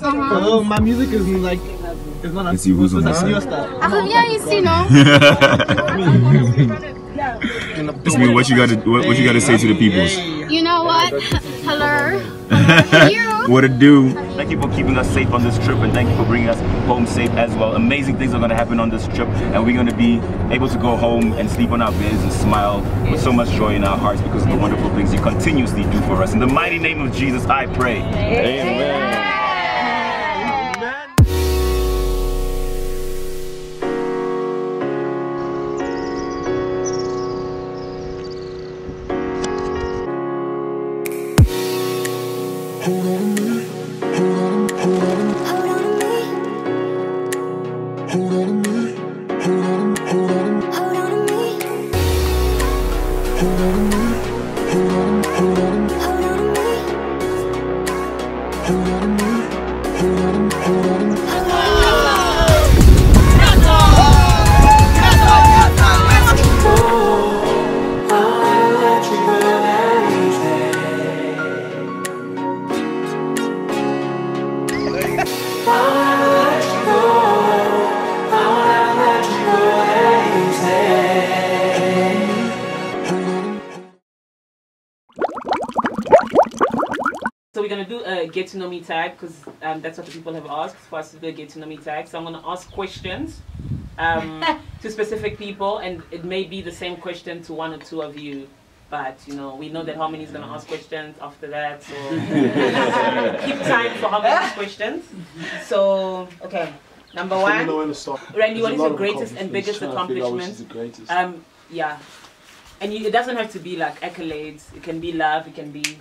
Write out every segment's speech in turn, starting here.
Oh, my music is like, it's not like your stuff. Yeah, you see, no? It's me. What you gotta say to the peoples? You know what? Hello. Hello to you. What to do? Thank you for keeping us safe on this trip, and thank you for bringing us home safe as well. Amazing things are going to happen on this trip, and we're going to be able to go home and sleep on our beds and smile with so much joy in our hearts because of the wonderful things you continuously do for us. In the mighty name of Jesus, I pray. Amen. So we're going to do a get to know me tag because that's what the people have asked for us to do a get to know me tag. So I'm going to ask questions to specific people, and it may be the same question to one or two of you. But you know, we know that Harmony is going to ask questions after that, so keep time for Harmony's questions. So, okay, number one, Randy, what is your greatest and biggest accomplishment? Yeah, and it doesn't have to be like accolades. It can be love. It can be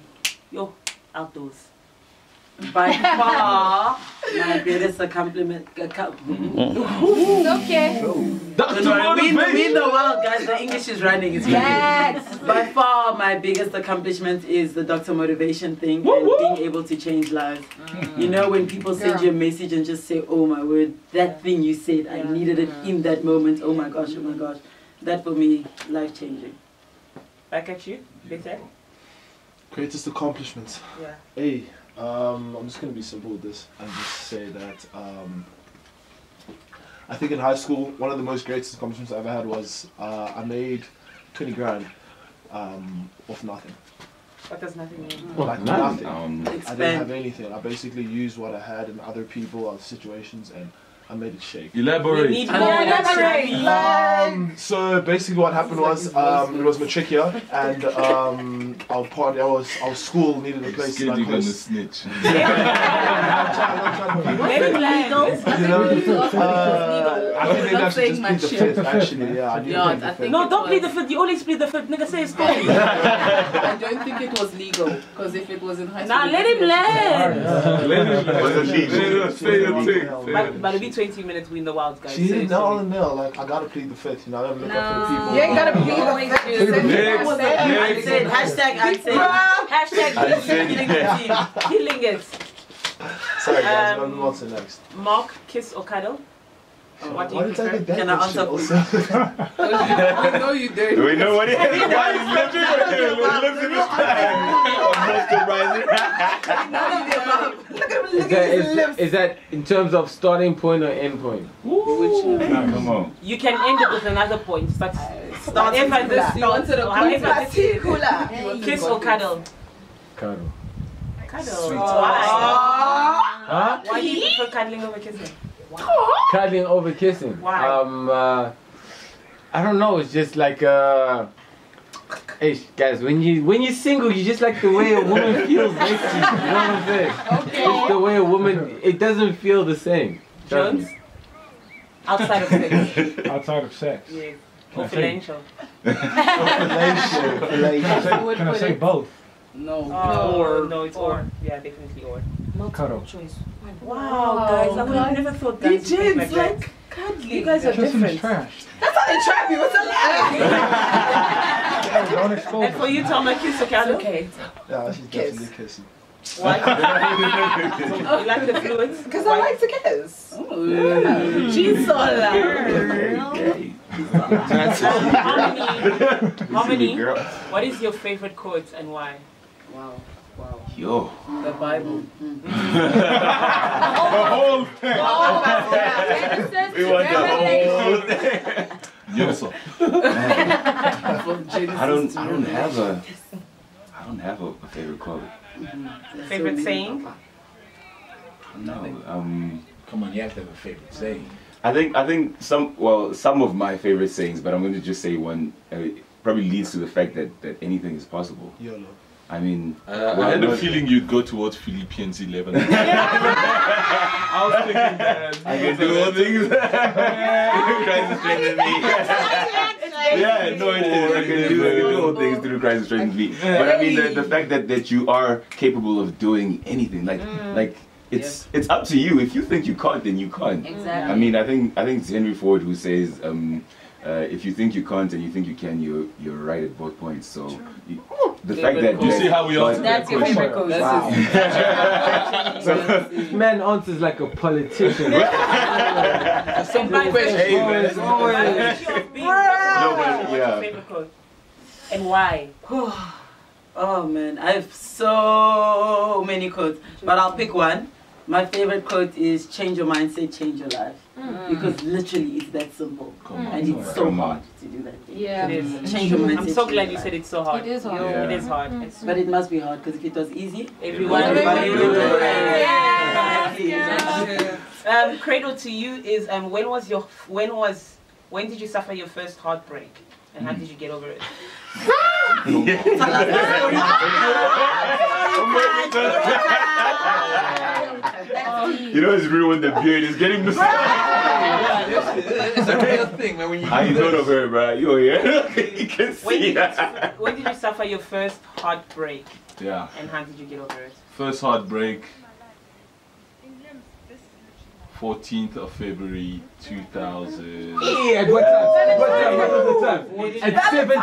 outdoors. By far, my greatest accomplishment. Okay. We in the world, guys. The English is running. It's yes. By far, my biggest accomplishment is the doctor motivation thing and being able to change lives. You know, when people send you a message and just say, "Oh my word, that thing you said, I needed it in that moment. Oh my gosh, oh my gosh." That for me, life changing. Back at you, Victor. Greatest accomplishments. Yeah. Hey, I'm just gonna be simple with this and just say that I think in high school one of the most greatest accomplishments I ever had was I made 20 grand off nothing. What does nothing mean? Like nothing. I didn't have Expand. anything. I basically used what I had in other people, other situations, and I made it shake. Elaborate. We need more. So basically, what happened was it was matric year, and our party, our school needed a place to like host. snitch. Maybe legal. You know, I think maybe I should just plead the fifth. Actually, yeah. I think No, don't plead the fifth. You always plead the fifth. Nigga, say a story. I don't think it was legal, because if it was in high school... Nah, let him learn. But it'll be 20 minutes we in the wild, guys. She no, like I gotta plead the fifth. You know, I gotta look up for the people. You ain't gotta plead the fifth. I said, hashtag Killing it. Sorry guys, what's the next? Mark, kiss or cuddle? What do you prefer? Can I answer please? I know you do. We know what it is. Why he's lifting his Is that in terms of starting point or end point? Come on. You can end it with another point. Start You wanted a particular. Kiss or cuddle? Cuddle. Cuddle. Sweet. Why? Huh? Why do you prefer cuddling over kissing? Cuddling over kissing. Why? I don't know. It's just like hey guys, when you're single, you just like the way a woman feels next to you. You know what I'm saying? Okay. It's the way a woman. It doesn't feel the same. Jones? Outside of sex. Outside of sex. Yeah. Or financial. Can I say both? No. No, it's or. Yeah, definitely or. Cuddle. Wow, guys, I would have never thought guys would think like that. Cuddling. You guys are different. Trash. That's not a trap, you. What's a lie? Don't expose And for you, Tom, like kiss or cuddle? Okay. Yeah, she's definitely kissing. Why? You like the fluids? Because I like to kiss. She's so loud. How many? What is your favorite quote and why? Wow. Wow. Yo. The Bible. The whole thing. We want the whole thing. Yes, sir. I don't have a favorite quote. Favorite saying? No. Come on, you have to have a favorite saying. I think some of my favorite sayings, but I'm going to just say one. Probably leads to the fact that anything is possible. YOLO. I mean, I had a feeling you'd go towards Philippians 11. I was thinking that. I can do all things. Christ strengthens me. Yeah, no, it is. I can do all things through Christ strengthens me. But I mean, the fact that you are capable of doing anything, like it's up to you. If you think you can't, then you can't. Exactly. I mean, I think it's Henry Ford who says, if you think you can't and you think you can, you're right at both points. So the fact that you see how we answer That's your favorite quote. Wow. Man answers like a politician. Simple question. Hey, man. And why? Oh man, I have so many quotes, but I'll pick one. My favorite quote is "Change your mindset, change your life," because literally it's that simple, and it's so hard to do that. Yeah, it is. Change your mindset. I'm so glad you said it's so hard. It is hard. Yeah. It is hard. But it must be hard because if it was easy, Everybody would do it. Yeah. Cradle to you is when did you suffer your first heartbreak, and how did you get over it? You know, it's real when the beard is getting the. It's a real thing, man. When you I thought of her, bro. You here? You can see. When did you suffer your first heartbreak, Yeah. and how did you get over it? First heartbreak. 14th of February 2000. Yeah, at what time? At 7.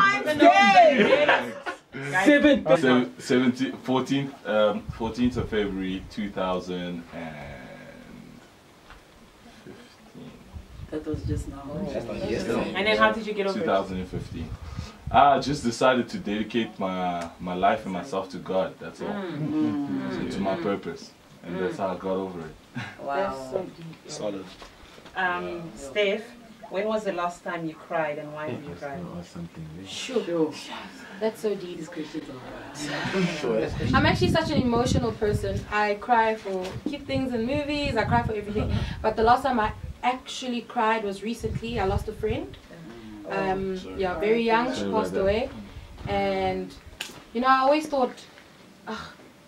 14th of February 2015. That was just now. And then how did you get over it? 2015. I just decided to dedicate my life and myself to God. That's all. So to my purpose, and that's how I got over it. Wow. Solid. Steph, when was the last time you cried, and why did you cry? Sure. That's so deep. These questions are hard. I'm actually such an emotional person. I cry for cute things in movies. I cry for everything. But the last time I actually cried was recently. I lost a friend. Yeah, very young. She passed away. And, you know, I always thought,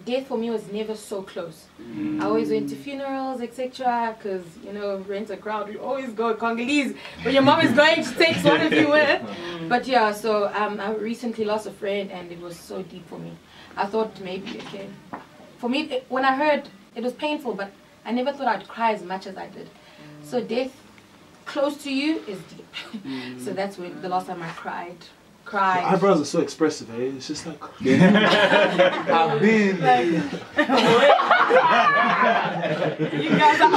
death for me was never so close. I always went to funerals, etc. Because, you know, rent a crowd. We always go Congolese. When your mom is going, she takes one of you with. But yeah, so I recently lost a friend, and it was so deep for me. I thought maybe, okay. For me, when I heard, it was painful, but I never thought I'd cry as much as I did. So death close to you is deep. So that's when the last time I cried. Your eyebrows are so expressive, eh? It's just like I've been. You guys are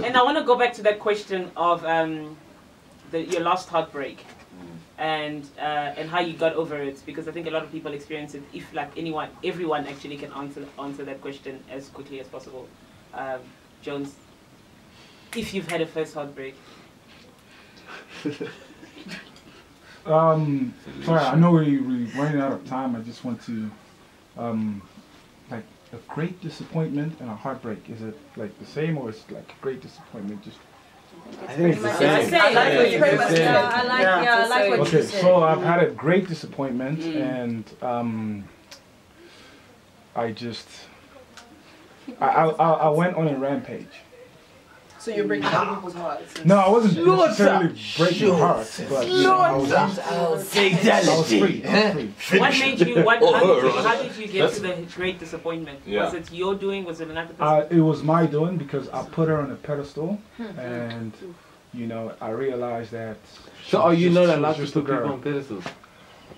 And I want to go back to that question of your last heartbreak, and how you got over it, because I think a lot of people experience it. If like everyone actually can answer that question as quickly as possible. Jones, if you've had a first heartbreak. Sorry, I know we're running out of time. I just want to, like a great disappointment and a heartbreak. Is it like the same, or is it like a great disappointment? Just I think it's the same. I like what you said. I like what you said. So I've had a great disappointment, and I went on a rampage. So you're breaking other people's hearts? No, I wasn't necessarily breaking hearts, but you know, I was free. What made you? How did you get to the great disappointment? Yeah. Was it your doing? Was it another person? It was my doing, because I put her on a pedestal, and you know, I realized that. So are you not allowed to just put a girl. people on pedestals?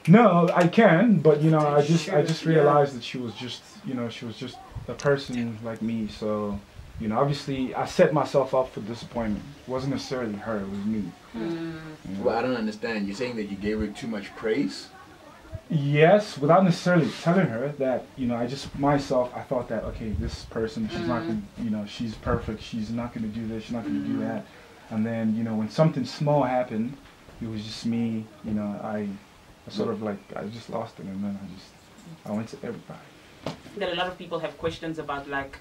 No, I can, but you know, I just realized that she was just, you know, she was just a person like me. So you know, obviously I set myself up for disappointment. It wasn't necessarily her, it was me. You know? Well, I don't understand. You're saying that you gave her too much praise? Yes, without necessarily telling her that, you know, I thought that, okay, this person, she's not going to, you know, she's perfect, she's not going to do this, she's not going to do that. And then, you know, when something small happened, it was just me, you know, I sort of like, I just lost it, and then I went to everybody. That a lot of people have questions about like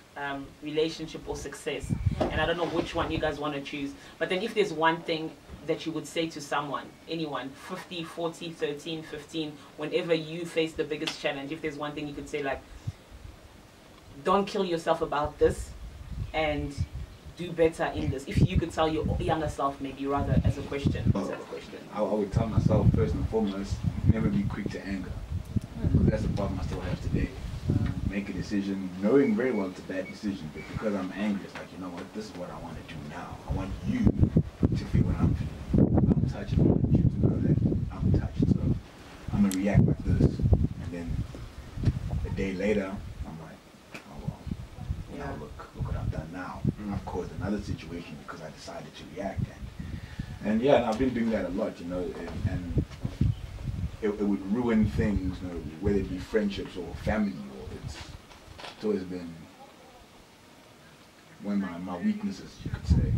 relationship or success, and I don't know which one you guys want to choose. But then if there's one thing that you would say to someone, anyone, 50, 40, 13, 15, whenever you face the biggest challenge, if there's one thing you could say, like, don't kill yourself about this and do better in this. If you could tell your younger self, maybe rather as a question. I would tell myself first and foremost, never be quick to anger. That's the problem I still have today. Make a decision, knowing very well it's a bad decision, but because I'm angry, it's like, you know what, this is what I want to do now. I want you to feel what I'm feeling. I'm touched. I want you to know that I'm touched. So I'm going to react like this. And then a day later, I'm like, oh well, now look what I've done now. I've caused another situation because I decided to react. And yeah, and I've been doing that a lot, you know, and it would ruin things, you know, whether it be friendships or family, or it's always been one of my weaknesses, you could say.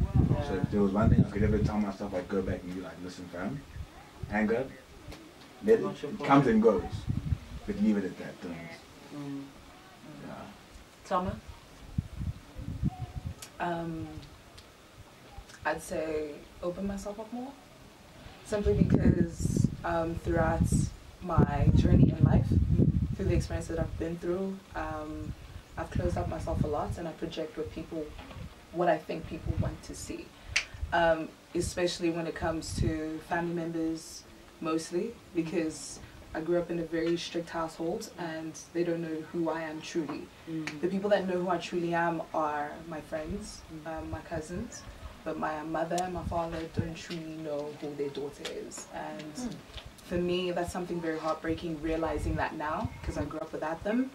So if there was one thing I could ever tell myself, I'd go back and be like, listen fam, anger, it comes and goes, but leave it at that, don't yeah. Tama? I'd say open myself up more, simply because throughout my journey in life, through the experience that I've been through, I've closed up myself a lot, and I project what I think people want to see, especially when it comes to family members, mostly because I grew up in a very strict household and they don't know who I am truly. The people that know who I truly am are my friends, my cousins, but my mother and my father don't truly know who their daughter is. And for me, that's something very heartbreaking, realizing that now, because I grew up without them,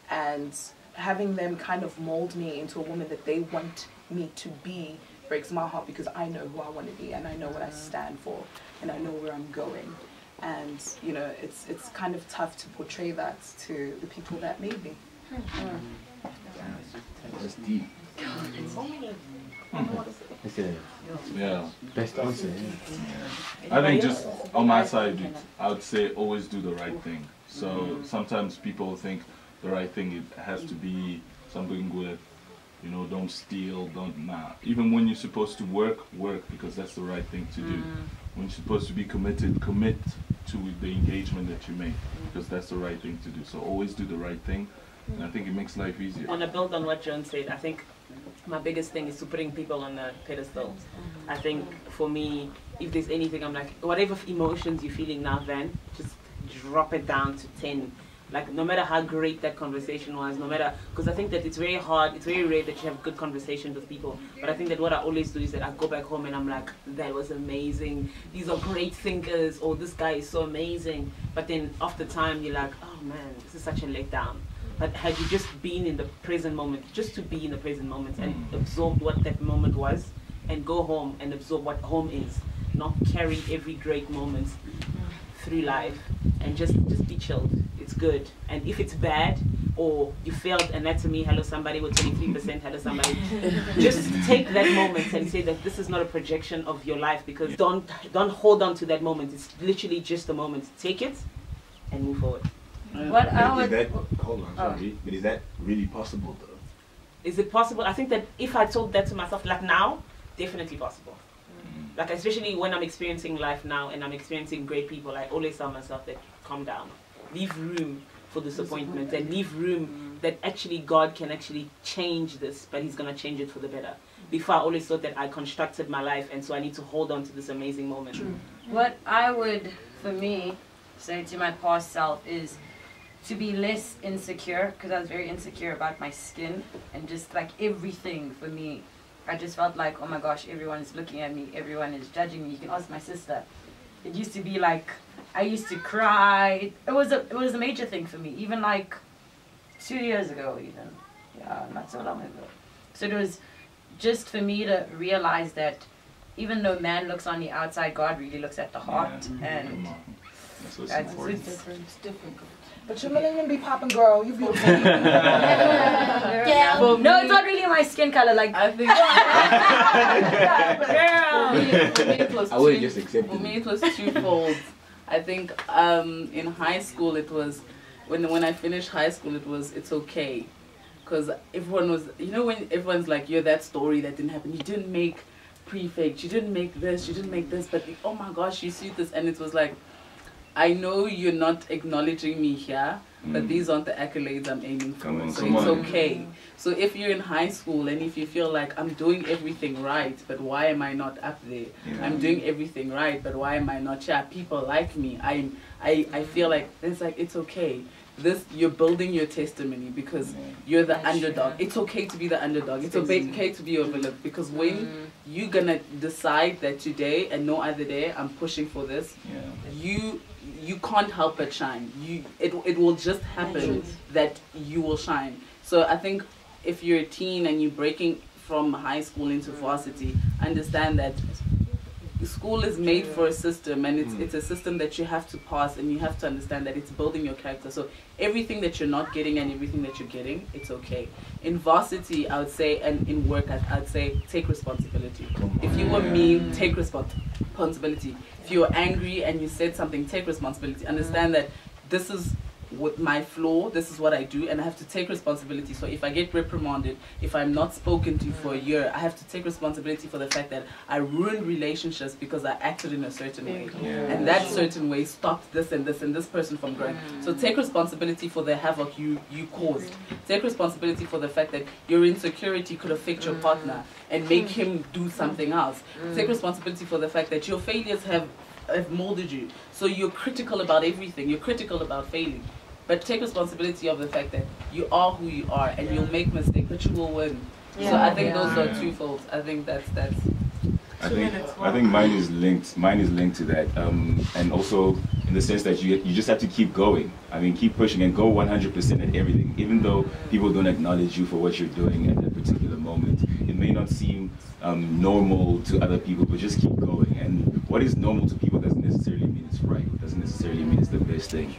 and having them kind of mold me into a woman that they want me to be breaks my heart, because I know who I want to be and I know what I stand for and I know where I'm going. And you know, it's kind of tough to portray that to the people that made me. That's deep. Yeah. Best answer. Yeah. I think just on my side, I would say always do the right thing. So sometimes people think the right thing, it has to be something good. You know, don't steal, even when you're supposed to work, because that's the right thing to do. When you're supposed to be committed, commit to the engagement that you make, because that's the right thing to do. So always do the right thing, and I think it makes life easier. I want to build on what John said. I think my biggest thing is to putting people on a pedestal. I think for me, if there's anything, I'm like, whatever emotions you're feeling now, Van, just drop it down to 10. Like, no matter how great that conversation was, no matter, because I think that it's very hard, it's very rare that you have good conversations with people. But I think that what I always do is that I go back home and I'm like, that was amazing. These are great thinkers, or this guy is so amazing. But then after time, you're like, oh man, this is such a letdown. But had you just been in the present moment, just to be in the present moment and absorb what that moment was, and go home and absorb what home is, not carry every great moment through life, and just be chilled. It's good. And if it's bad, or you failed anatomy, hello somebody with 23%, hello somebody, just take that moment and say that this is not a projection of your life, because don't hold on to that moment. It's literally just a moment. Take it and move forward. What hold on, sorry, but is that really possible though? Is it possible? I think that if I told that to myself, like now, definitely possible. Like, especially when I'm experiencing life now and I'm experiencing great people, I always tell myself that calm down, leave room for disappointment, and leave room that actually God can actually change this, but He's gonna change it for the better. Before, I always thought that I constructed my life, and so I need to hold on to this amazing moment. What I would, for me, say to my past self is to be less insecure, because I was very insecure about my skin and just like everything for me. I just felt like, oh my gosh, everyone is looking at me, everyone is judging me. You can ask my sister. It used to be like, I used to cry. It was a major thing for me, even like 2 years ago even. Yeah, not so long ago. So it was just for me to realize that even though man looks on the outside, God really looks at the heart. And that's what's it's important. different. It's different. But your millennium be popping, girl. You beautiful. Yeah. No, it's not really my skin color. Like I think. I would just accept For me, it was twofold. I think in high school it was when I finished high school it's okay, because everyone was, you know, when everyone's like, you're that story that didn't happen. You didn't make prefect. You didn't make this. You didn't make this. But oh my gosh, you see this, and it was like, I know you're not acknowledging me here, but these aren't the accolades I'm aiming for. So it's okay. So if you're in high school and if you feel like I'm doing everything right, but why am I not up there? I'm doing everything right, but why am I not here? People like me. I feel like it's okay. You're building your testimony because you're the underdog. It's okay to be the underdog. It's okay to be overlooked, because when you're gonna decide that today and no other day I'm pushing for this, you can't help but shine. It will just happen that you will shine. So I think if you're a teen and you're breaking from high school into varsity, understand that school is made for a system, and it's a system that you have to pass, and you have to understand that it's building your character. So everything that you're not getting and everything that you're getting, it's okay. In varsity, I would say, and in work, I'd say take responsibility. If you were mean, take responsibility. If you were angry and you said something, take responsibility. Understand that this is with my flaw, this is what I do, and I have to take responsibility. So if I get reprimanded, if I'm not spoken to for a year, I have to take responsibility for the fact that I ruined relationships because I acted in a certain way, and that certain way stopped this and this and this person from growing. So take responsibility for the havoc you caused. Take responsibility for the fact that your insecurity could affect your partner and make him do something else. Take responsibility for the fact that your failures have molded you. So you're critical about everything. You're critical about failing. But take responsibility of the fact that you are who you are, and you'll make mistakes, but you will win. So I think those are twofold. I think that's. I think mine is linked. Mine is linked to that, and also in the sense that you just have to keep going. I mean, keep pushing and go 100% at everything, even though people don't acknowledge you for what you're doing at that particular moment. It may not seem normal to other people, but just keep going. And what is normal to people doesn't necessarily mean it's right. It doesn't necessarily mean it's the best thing.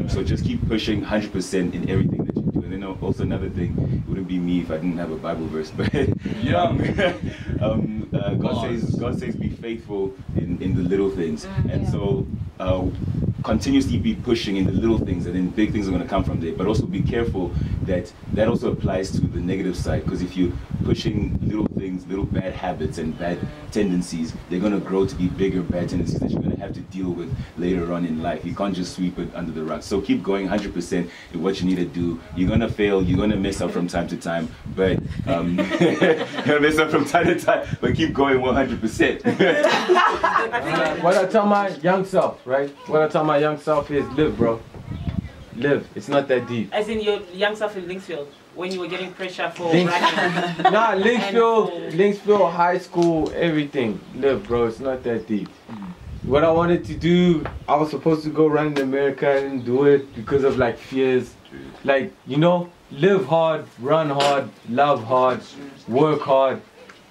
So just keep pushing 100% in everything that you do. And then also another thing, it wouldn't be me if I didn't have a Bible verse, but God says be faithful in the little things. And so continuously be pushing in the little things, and then big things are going to come from there. But also be careful that also applies to the negative side, because if you're pushing little things, little bad habits and bad tendencies, they're going to grow to be bigger bad tendencies that you're going to have to deal with later on in life. You can't just sweep it under the rug. So keep going 100% in what you need to do. You're going to fail, you're going to mess up from time to time, but you're going to mess up from time to time, but keep going 100%. What I tell my young self, right? What I tell my young self is live, bro. Live. It's not that deep. As in your young self in Linksfield, when you were getting pressure for Nah, Linksfield, high school, everything. Live, bro. It's not that deep. What I wanted to do, I was supposed to go run in America and do it because of like fears. Like, you know, live hard, run hard, love hard, work hard.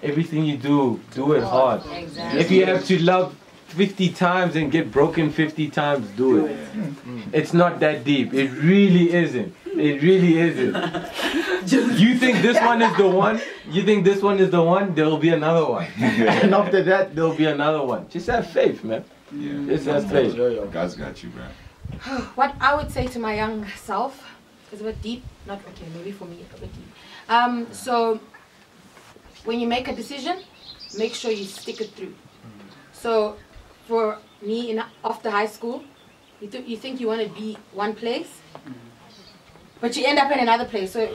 Everything you do it hard. Exactly. If you have to love 50 times and get broken 50 times, do it. It's not that deep. It really isn't. It really isn't. You think this one is the one? You think this one is the one? There'll be another one. And after that, there'll be another one. Just have faith, man. Just have faith. God's got you, bro. What I would say to my young self is a bit deep. Not okay, maybe for me a bit deep. So when you make a decision, make sure you stick it through. So for me, after high school, you think you want to be one place, but you end up in another place. So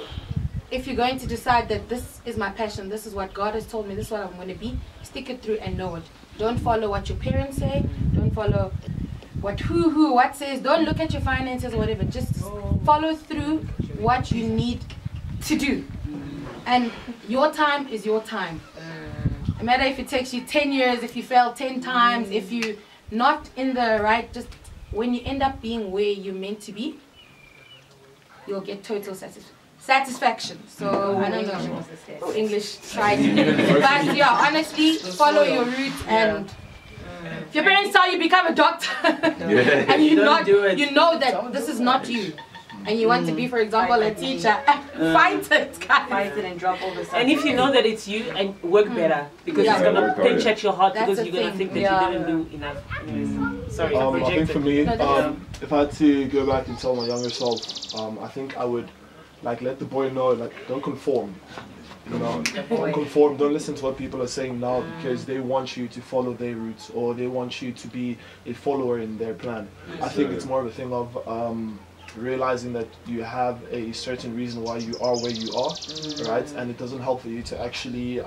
if you're going to decide that this is my passion, this is what God has told me, this is what I'm going to be, stick it through and know it. Don't follow what your parents say. Don't follow what says. Don't look at your finances or whatever. Just follow through what you need to do. And your time is your time. No matter if it takes you 10 years, if you fail 10 times, if you're not in the right, just when you end up being where you're meant to be, you'll get total satisfaction. So I don't know English trying, but yeah, honestly, follow your roots. And if your parents tell you become a doctor, and you know that this is not you, and you want to be, for example, a teacher, fight it, guys. Fight it and drop all the stuff. And if you know that it's you, and work better, because it's gonna pinch at your heart, because you're gonna think that you didn't do enough. Sorry, I think for me, if I had to go back and tell my younger self, I think I would like let the boy know, like, don't conform. You know, don't conform, don't listen to what people are saying now, because they want you to follow their roots, or they want you to be a follower in their plan. I think it's more of a thing of realizing that you have a certain reason why you are where you are, right? And it doesn't help for you to actually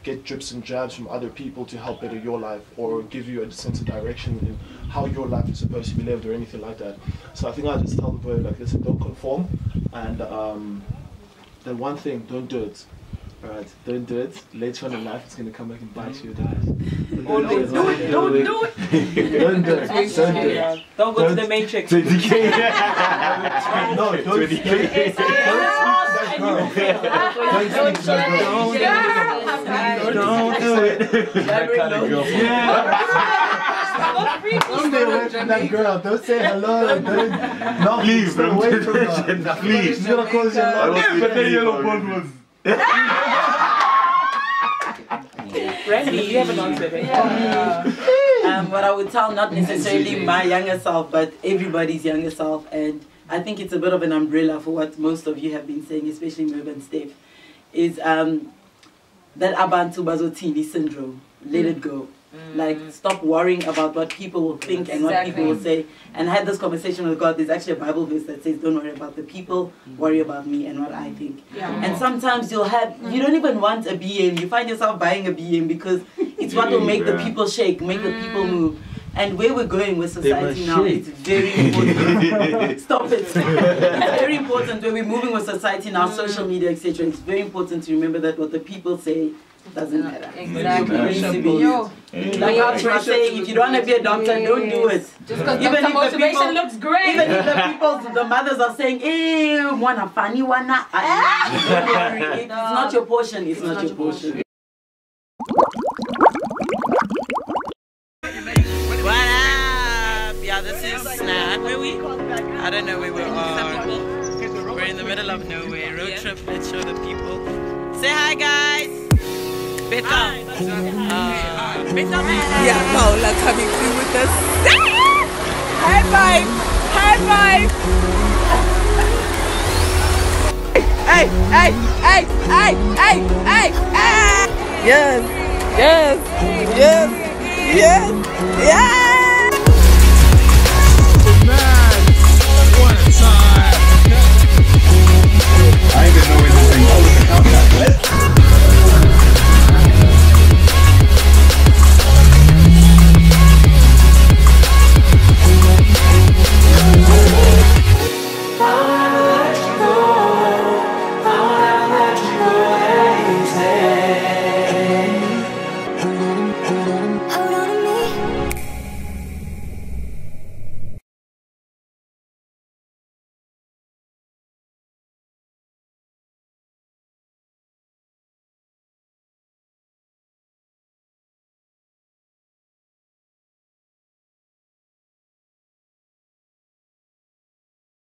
get drips and jabs from other people to help better your life, or give you a sense of direction in how your life is supposed to be lived, or anything like that. So I think I just tell the boy, like, listen, don't conform, and then one thing, don't do it. Alright, don't do it. Later on in life, it's going to come back and bite you, guys. Don't do it. Don't do it. Don't do it. Don't go to the Matrix. No, don't speak to that girl. Don't do it. That kind of girl. Don't stay away from that girl. Don't say hello. Don't leave. Stay away from her. Please. She's going to close your mouth. But then yellow bond was. Randy, you haven't answered it. What I would tell, not necessarily my younger self, but everybody's younger self, and I think it's a bit of an umbrella for what most of you have been saying, especially Merv and Steph, is that abantu bazotini syndrome. Let it go. Like, stop worrying about what people will think and what people will say. And I had this conversation with God. There's actually a Bible verse that says, don't worry about the people, worry about me and what I think. And sometimes you don't even want a BM. You find yourself buying a BM because it's what will make the people shake, make the people move. And where we're going with society now, it's very important. Stop it. It's very important where we're moving with society now, social media, etc. It's very important to remember that what the people say doesn't matter. Exactly. Like I was saying, if you don't want to be a doctor, don't do it. Just because doctor motivation looks great. Even if the mothers are saying, "Eh, wanna funny, wanna," don't worry. It's not your portion. It's not your portion. What up? Yeah, this is Snap. Where we? I don't know where we are. We're in the middle of nowhere. Road trip. Let's show the people. Say hi, guys. Better. Yeah, Paula coming through with us. High five! High five! Hey, hey, hey, hey, hey, hey, hey! Yes, yes, yes, yes, yes! Man, what a time! I ain't gonna know where this thing goes.